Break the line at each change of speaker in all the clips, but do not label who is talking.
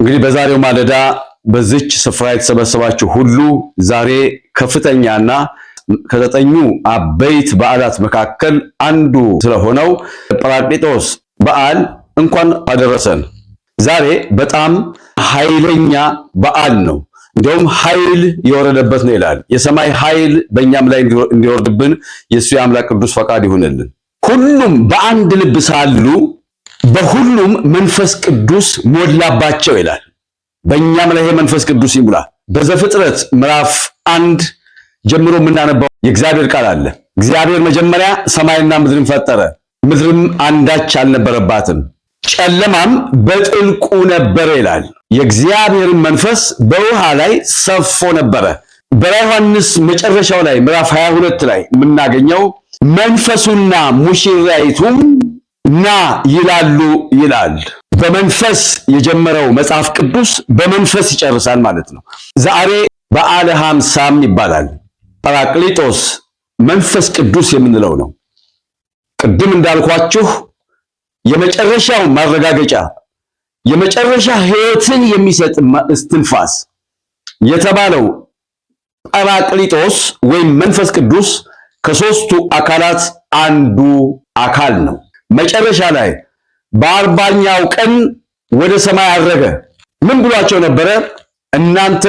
እንግዲህ በዛሬው ማለዳ በዚች ስፍራ የተሰበሰባችሁ ሁሉ ዛሬ ከፍተኛና ከዘጠኙ አበይት በዓላት መካከል አንዱ ስለሆነው ጰራቅሊጦስ በዓል እንኳን አደረሰን። ዛሬ በጣም ኃይለኛ በዓል ነው። እንደውም ኃይል የወረደበት ነው ይላል። የሰማይ ኃይል በእኛም ላይ እንዲወርድብን የእሱ የአምላክ ቅዱስ ፈቃድ ይሁንልን። ሁሉም በአንድ ልብ ሳሉ በሁሉም መንፈስ ቅዱስ ሞላባቸው ይላል። በእኛም ላይ መንፈስ ቅዱስ ይሙላ። በዘፍጥረት ምዕራፍ 1 ጀምሮ የምናነባው የእግዚአብሔር ቃል አለ። እግዚአብሔር መጀመሪያ ሰማይና ምድርን ፈጠረ። ምድርም አንዳች አልነበረባትም፣ ጨለማም በጥልቁ ነበረ ይላል። የእግዚአብሔርን መንፈስ በውሃ ላይ ሰፎ ነበረ። በራዕየ ዮሐንስ መጨረሻው ላይ ምዕራፍ 22 ላይ የምናገኘው መንፈሱና ሙሽራይቱም ና ይላሉ ይላል። በመንፈስ የጀመረው መጽሐፍ ቅዱስ በመንፈስ ይጨርሳል ማለት ነው። ዛሬ በዓለ ሃምሳም ይባላል። ጰራቅሊጦስ መንፈስ ቅዱስ የምንለው ነው። ቅድም እንዳልኳችሁ የመጨረሻው ማረጋገጫ የመጨረሻ ሕይወትን የሚሰጥ እስትንፋስ የተባለው ጰራቅሊጦስ ወይም መንፈስ ቅዱስ ከሦስቱ አካላት አንዱ አካል ነው። መጨረሻ ላይ በ40ኛው ቀን ወደ ሰማይ አረገ። ምን ብሏቸው ነበረ? እናንተ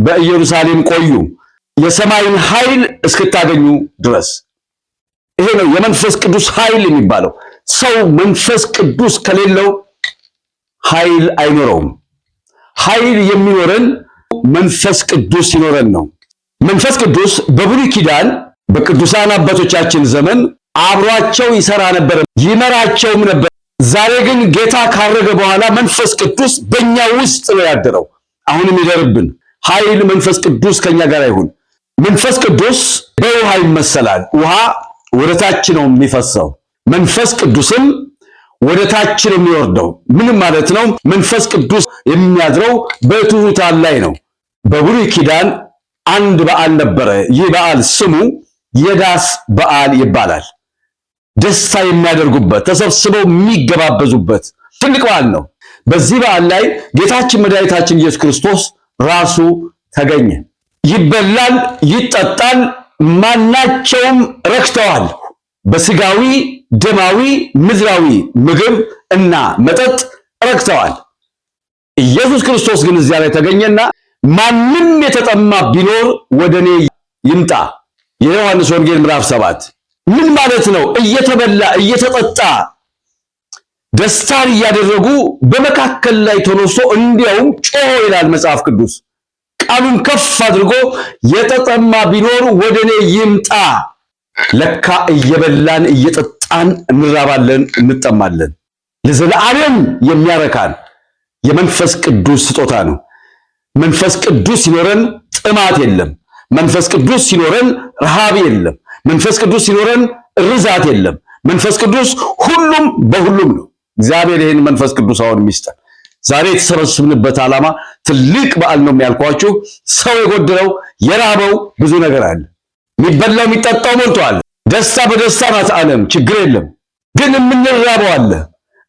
በኢየሩሳሌም ቆዩ የሰማይን ኃይል እስክታገኙ ድረስ። ይሄ ነው የመንፈስ ቅዱስ ኃይል የሚባለው። ሰው መንፈስ ቅዱስ ከሌለው ኃይል አይኖረውም። ኃይል የሚኖረን መንፈስ ቅዱስ ሲኖረን ነው። መንፈስ ቅዱስ በብሉይ ኪዳን በቅዱሳን አባቶቻችን ዘመን አብሯቸው ይሰራ ነበር፣ ይመራቸውም ነበር። ዛሬ ግን ጌታ ካረገ በኋላ መንፈስ ቅዱስ በእኛ ውስጥ ነው ያደረው። አሁንም ይደርብን። ኃይል መንፈስ ቅዱስ ከኛ ጋር ይሁን። መንፈስ ቅዱስ በውሃ ይመሰላል። ውሃ ወደ ታች ነው የሚፈሰው፣ መንፈስ ቅዱስም ወደ ታች ነው የሚወርደው። ምን ማለት ነው? መንፈስ ቅዱስ የሚያድረው በትሑታን ላይ ነው። በብሉይ ኪዳን አንድ በዓል ነበረ። ይህ በዓል ስሙ የዳስ በዓል ይባላል። ደስታ የሚያደርጉበት፣ ተሰብስበው የሚገባበዙበት ትልቅ በዓል ነው። በዚህ በዓል ላይ ጌታችን መድኃኒታችን ኢየሱስ ክርስቶስ ራሱ ተገኘ። ይበላል፣ ይጠጣል፣ ማናቸውም ረክተዋል። በስጋዊ ደማዊ ምድራዊ ምግብ እና መጠጥ ረክተዋል። ኢየሱስ ክርስቶስ ግን እዚያ ላይ ተገኘና ማንም የተጠማ ቢኖር ወደኔ ይምጣ። የዮሐንስ ወንጌል ምዕራፍ 7 ምን ማለት ነው? እየተበላ እየተጠጣ ደስታን እያደረጉ በመካከል ላይ ተነስቶ እንዲያውም ጮሆ ይላል መጽሐፍ ቅዱስ። ቃሉን ከፍ አድርጎ የተጠማ ቢኖር ወደኔ ይምጣ። ለካ እየበላን እየጠጣን እንራባለን፣ እንጠማለን። ለዘላለም የሚያረካን የመንፈስ ቅዱስ ስጦታ ነው። መንፈስ ቅዱስ ሲኖረን ጥማት የለም። መንፈስ ቅዱስ ሲኖረን ረሃብ የለም። መንፈስ ቅዱስ ሲኖረን ርዛት የለም። መንፈስ ቅዱስ ሁሉም በሁሉም ነው። እግዚአብሔር ይህን መንፈስ ቅዱስ አሁን ይስጠን። ዛሬ የተሰበሰብንበት ዓላማ ትልቅ በዓል ነው የሚያልኳችሁ። ሰው የጎደለው የራበው ብዙ ነገር አለ። የሚበላው የሚጠጣው ሞልቷል። ደስታ በደስታ ናት ዓለም፣ ችግር የለም። ግን የምንራበው አለ፣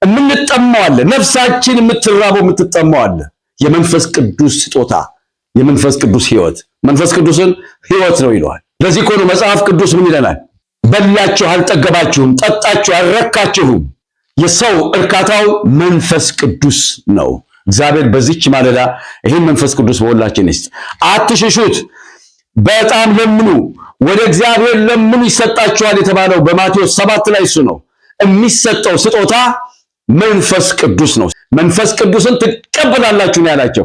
የምንጠማው አለ። ነፍሳችን የምትራበው የምትጠማው አለ። የመንፈስ ቅዱስ ስጦታ፣ የመንፈስ ቅዱስ ሕይወት። መንፈስ ቅዱስን ሕይወት ነው ይለዋል። ለዚህ እኮ ነው መጽሐፍ ቅዱስ ምን ይለናል? በላችሁ አልጠገባችሁም፣ ጠጣችሁ አልረካችሁም። የሰው እርካታው መንፈስ ቅዱስ ነው። እግዚአብሔር በዚች ማለዳ ይህን መንፈስ ቅዱስ በሁላችን ይስጥ። አትሽሹት፣ በጣም ለምኑ፣ ወደ እግዚአብሔር ለምኑ ይሰጣችኋል የተባለው በማቴዎስ 7 ላይ እሱ ነው። የሚሰጠው ስጦታ መንፈስ ቅዱስ ነው። መንፈስ ቅዱስን ትቀበላላችሁ ነው ያላቸው።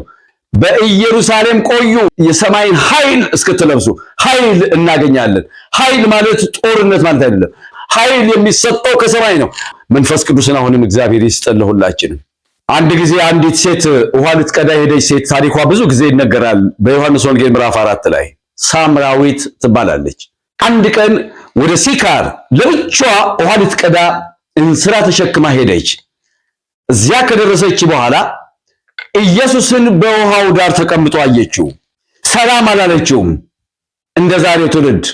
በኢየሩሳሌም ቆዩ የሰማይን ኃይል እስክትለብሱ። ኃይል እናገኛለን። ኃይል ማለት ጦርነት ማለት አይደለም። ኃይል የሚሰጠው ከሰማይ ነው። መንፈስ ቅዱስን አሁንም እግዚአብሔር ይስጠን ለሁላችንም። አንድ ጊዜ አንዲት ሴት ውሃ ልትቀዳ ሄደች ሴት። ታሪኳ ብዙ ጊዜ ይነገራል በዮሐንስ ወንጌል ምዕራፍ 4 ላይ። ሳምራዊት ትባላለች። አንድ ቀን ወደ ሲካር ለብቻዋ ውሃ ልትቀዳ እንስራ ተሸክማ ሄደች። እዚያ ከደረሰች በኋላ ኢየሱስን በውሃው ዳር ተቀምጦ አየችው። ሰላም አላለችውም። እንደ ዛሬው ትውልድ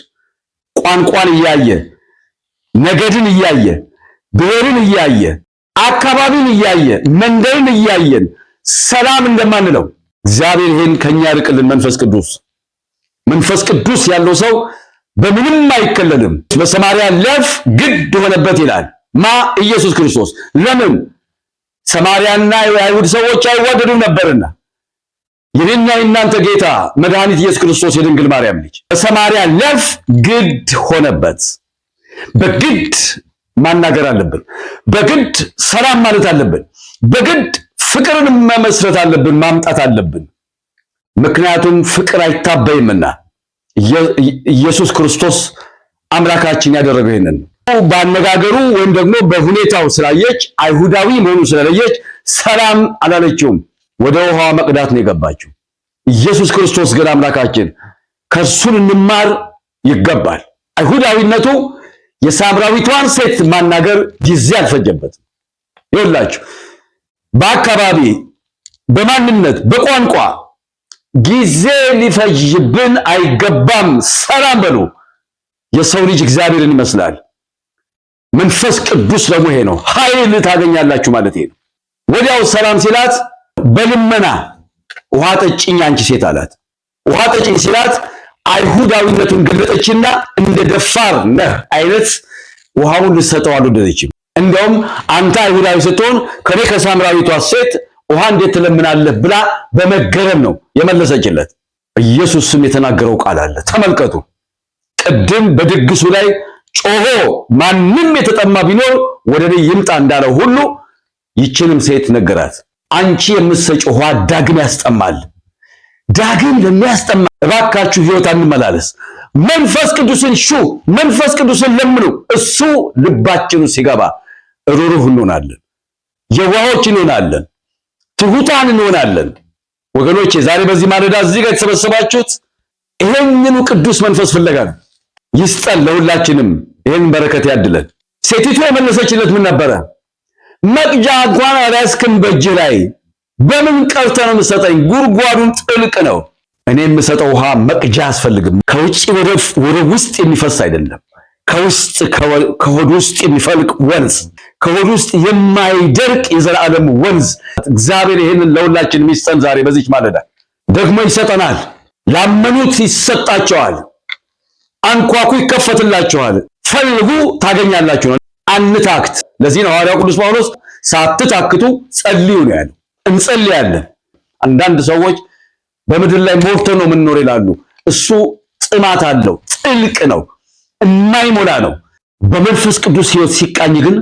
ቋንቋን እያየ ነገድን እያየ ብሔርን እያየ አካባቢን እያየ መንደርን እያየን ሰላም እንደማንለው እግዚአብሔር ይሄን ከኛ ያርቅልን። መንፈስ ቅዱስ ያለው ሰው በምንም አይከለልም። በሰማርያ ሊያልፍ ግድ ሆነበት ይላል ኢየሱስ ክርስቶስ። ለምን? ሰማርያና የአይሁድ ሰዎች አይዋደዱም ነበርና። የኔና የእናንተ ጌታ መድኃኒት ኢየሱስ ክርስቶስ የድንግል ማርያም ልጅ በሰማርያ ሊያልፍ ግድ ሆነበት። በግድ ማናገር አለብን። በግድ ሰላም ማለት አለብን። በግድ ፍቅርን መመስረት አለብን፣ ማምጣት አለብን። ምክንያቱም ፍቅር አይታበይምና ኢየሱስ ክርስቶስ አምላካችን ያደረገው ይሄንን ባነጋገሩ ወይም ደግሞ በሁኔታው ስላየች አይሁዳዊ መሆኑን ስለለየች ሰላም አላለችውም። ወደ ውሃ መቅዳት ነው የገባችው። ኢየሱስ ክርስቶስ ግን አምላካችን ከእርሱን እንማር ይገባል። አይሁዳዊነቱ የሳምራዊቷን ሴት ማናገር ጊዜ አልፈጀበትም። ይኸውላችሁ በአካባቢ በማንነት በቋንቋ ጊዜ ሊፈጅብን አይገባም። ሰላም በሉ። የሰው ልጅ እግዚአብሔርን ይመስላል። መንፈስ ቅዱስ ደግሞ ይሄ ነው። ኃይል ታገኛላችሁ ማለት ይሄ ነው። ወዲያው ሰላም ሲላት በልመና ውሃ ጠጭኝ አንቺ ሴት አላት። ውሃ ጠጭኝ ሲላት አይሁዳዊነቱን ገለጠችና እንደ ደፋር ነህ አይነት ውሃውን ልትሰጠው አልወደደችም። እንደውም አንተ አይሁዳዊ ስትሆን ከኔ ከሳምራዊቷ ሴት ውሃ እንዴት ትለምናለህ ብላ በመገረም ነው የመለሰችለት። ኢየሱስም የተናገረው ቃል አለ። ተመልከቱ። ቅድም በድግሱ ላይ ጮሆ ማንም የተጠማ ቢኖር ወደ እኔ ይምጣ እንዳለው ሁሉ ይችንም ሴት ነገራት። አንቺ የምትሰጪው ውሃ ዳግም ያስጠማል። ዳግም ለሚያስጠማ እባካችሁ ሕይወት አንመላለስ። መንፈስ ቅዱስን መንፈስ ቅዱስን ለምኑ። እሱ ልባችን ሲገባ ሩሩህ እንሆናለን፣ የዋሆች እንሆናለን፣ ትሁታን እንሆናለን። ወገኖቼ ዛሬ በዚህ ማለዳ እዚህ ጋር የተሰበሰባችሁት ይሄንኑ ቅዱስ መንፈስ ፍለጋ ነው። ይስጠን ለሁላችንም፣ ይሄን በረከት ያድለን። ሴቲቱ የመለሰችለት ምን ነበረ? መቅጃ እንኳን አልያዝክም በእጅህ ላይ፣ በምን ቀርተህ ነው የምትሰጠኝ? ጉድጓዱን ጥልቅ ነው። እኔ የምሰጠው ውሃ መቅጃ አያስፈልግም። ከውጭ ወደ ውስጥ የሚፈስ አይደለም፣ ከውስጥ ከሆድ ውስጥ የሚፈልቅ ወንዝ፣ ከሆድ ውስጥ የማይደርቅ የዘላለም ወንዝ። እግዚአብሔር ይሄንን ለሁላችን ይስጠን። ዛሬ በዚች ማለዳ ደግሞ ይሰጠናል። ላመኑት ይሰጣቸዋል። አንኳኩ ይከፈትላችኋል፣ ፈልጉ ታገኛላችሁ ነው። አንታክት። ለዚህ ነው ሐዋርያው ቅዱስ ጳውሎስ ሳትታክቱ ጸልዩ ነው ያለው። እንጸልያለን። አንዳንድ ሰዎች በምድር ላይ ሞልተው ነው የምንኖር ይላሉ። እሱ ጥማት አለው፣ ጥልቅ ነው፣ የማይሞላ ነው። በመንፈስ ቅዱስ ሕይወት ሲቃኝ ግን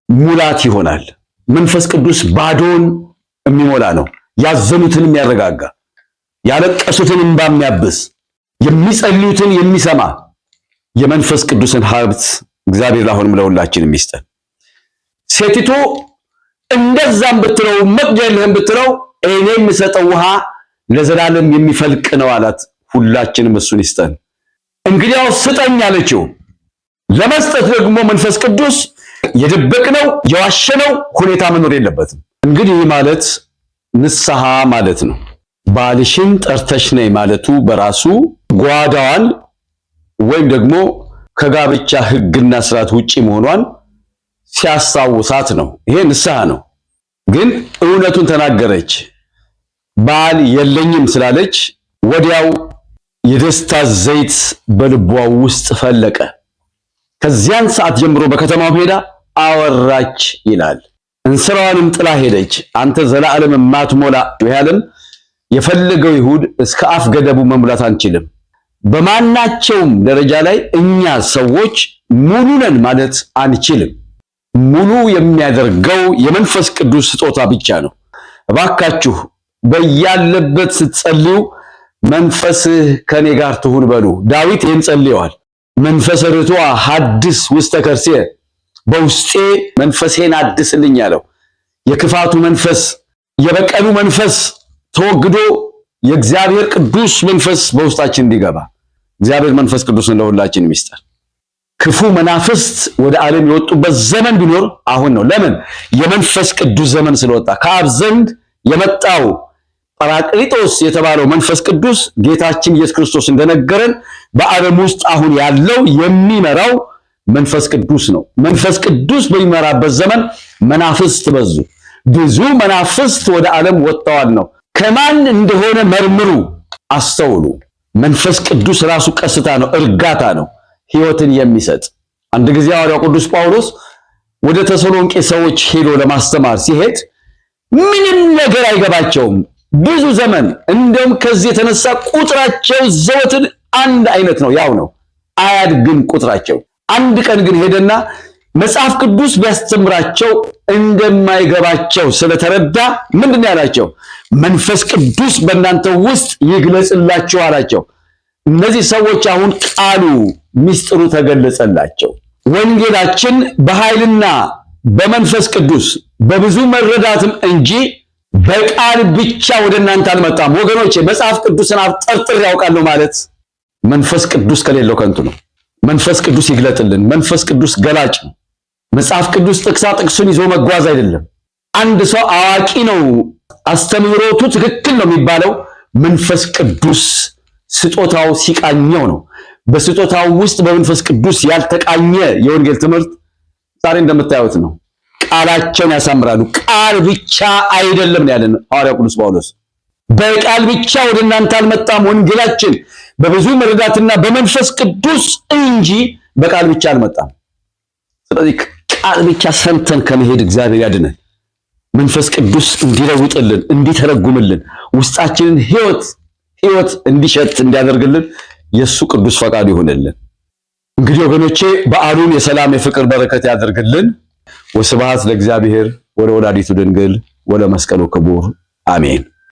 ሙላት ይሆናል። መንፈስ ቅዱስ ባዶን የሚሞላ ነው። ያዘኑትን የሚያረጋጋ፣ ያለቀሱትን እንባ የሚያብስ፣ የሚጸልዩትን የሚሰማ የመንፈስ ቅዱስን ሀብት እግዚአብሔር አሁንም ለሁላችንም ይስጠን። ሴቲቱ እንደዛም ብትለው መቅጃ የለህም ብትለው እኔ የምሰጠው ውሃ ለዘላለም የሚፈልቅ ነው አላት። ሁላችንም እሱን ይስጠን። እንግዲያው ስጠኝ አለችው። ለመስጠት ደግሞ መንፈስ ቅዱስ የደበቅነው የዋሸነው ሁኔታ መኖር የለበትም። እንግዲህ ማለት ንስሐ ማለት ነው። ባልሽን ጠርተሽ ነይ ማለቱ በራሱ ጓዳዋን ወይም ደግሞ ከጋብቻ ሕግና ስርዓት ውጪ መሆኗን ሲያስታውሳት ነው። ይሄ ንስሐ ነው። ግን እውነቱን ተናገረች። ባል የለኝም ስላለች ወዲያው የደስታ ዘይት በልቧ ውስጥ ፈለቀ። ከዚያን ሰዓት ጀምሮ በከተማው ሄዳ አወራች ይላል። እንስራዋንም ጥላ ሄደች። አንተ ዘላለም ማትሞላ ይያለም የፈለገው ይሁድ እስከ አፍ ገደቡ መሙላት አንችልም። በማናቸውም ደረጃ ላይ እኛ ሰዎች ሙሉ ነን ማለት አንችልም። ሙሉ የሚያደርገው የመንፈስ ቅዱስ ስጦታ ብቻ ነው። እባካችሁ በያለበት ስትጸልዩ መንፈስህ ከኔ ጋር ትሁን በሉ። ዳዊት ይህን ጸልየዋል። መንፈሰ ርቱዐ ሐድስ ውስተ ከርሥየ፣ በውስጤ መንፈሴን አድስልኝ ያለው የክፋቱ መንፈስ የበቀሉ መንፈስ ተወግዶ የእግዚአብሔር ቅዱስ መንፈስ በውስጣችን እንዲገባ እግዚአብሔር መንፈስ ቅዱስን ለሁላችንም ይስጠን። ክፉ መናፍስት ወደ ዓለም የወጡበት ዘመን ቢኖር አሁን ነው። ለምን? የመንፈስ ቅዱስ ዘመን ስለወጣ። ከአብ ዘንድ የመጣው ጰራቅሊጦስ የተባለው መንፈስ ቅዱስ ጌታችን ኢየሱስ ክርስቶስ እንደነገረን በዓለም ውስጥ አሁን ያለው የሚመራው መንፈስ ቅዱስ ነው። መንፈስ ቅዱስ በሚመራበት ዘመን መናፍስት በዙ። ብዙ መናፍስት ወደ ዓለም ወጥተዋል ነው። ከማን እንደሆነ መርምሩ፣ አስተውሉ። መንፈስ ቅዱስ ራሱ ቀስታ ነው፣ እርጋታ ነው፣ ሕይወትን የሚሰጥ። አንድ ጊዜ ሐዋርያው ቅዱስ ጳውሎስ ወደ ተሰሎንቄ ሰዎች ሄዶ ለማስተማር ሲሄድ ምንም ነገር አይገባቸውም ብዙ ዘመን። እንደውም ከዚህ የተነሳ ቁጥራቸው ዘወትር አንድ አይነት ነው፣ ያው ነው፣ አያድግም ቁጥራቸው። አንድ ቀን ግን ሄደና መጽሐፍ ቅዱስ ቢያስተምራቸው እንደማይገባቸው ስለተረዳ ምንድን ያላቸው? መንፈስ ቅዱስ በእናንተ ውስጥ ይግለጽላችሁ አላቸው። እነዚህ ሰዎች አሁን ቃሉ ምስጢሩ ተገለጸላቸው። ወንጌላችን በኃይልና በመንፈስ ቅዱስ በብዙ መረዳትም እንጂ በቃል ብቻ ወደ እናንተ አልመጣም። ወገኖቼ መጽሐፍ ቅዱስን አብጠርጥር ያውቃለሁ ማለት መንፈስ ቅዱስ ከሌለው ከንቱ ነው። መንፈስ ቅዱስ ይግለጥልን። መንፈስ ቅዱስ ገላጭ ነው። መጽሐፍ ቅዱስ ጥቅሳ ጥቅሱን ይዞ መጓዝ አይደለም። አንድ ሰው አዋቂ ነው፣ አስተምህሮቱ ትክክል ነው የሚባለው መንፈስ ቅዱስ ስጦታው ሲቃኘው ነው። በስጦታው ውስጥ በመንፈስ ቅዱስ ያልተቃኘ የወንጌል ትምህርት ዛሬ እንደምታዩት ነው። ቃላቸውን ያሳምራሉ። ቃል ብቻ አይደለም ነው ያለን ሐዋርያው ቅዱስ ጳውሎስ። በቃል ብቻ ወደ እናንተ አልመጣም፣ ወንጌላችን በብዙ መረዳትና በመንፈስ ቅዱስ እንጂ በቃል ብቻ አልመጣም። ስለዚህ ቃል ብቻ ሰምተን ከመሄድ እግዚአብሔር ያድነን። መንፈስ ቅዱስ እንዲለውጥልን፣ እንዲተረጉምልን፣ ውስጣችንን ሕይወት እንዲሸት እንዲያደርግልን የሱ ቅዱስ ፈቃዱ ይሆንልን። እንግዲህ ወገኖቼ በዓሉን የሰላም የፍቅር በረከት ያደርግልን። ወስብሐት ለእግዚአብሔር ወለወላዲቱ ድንግል ወለመስቀሉ ክቡር አሜን።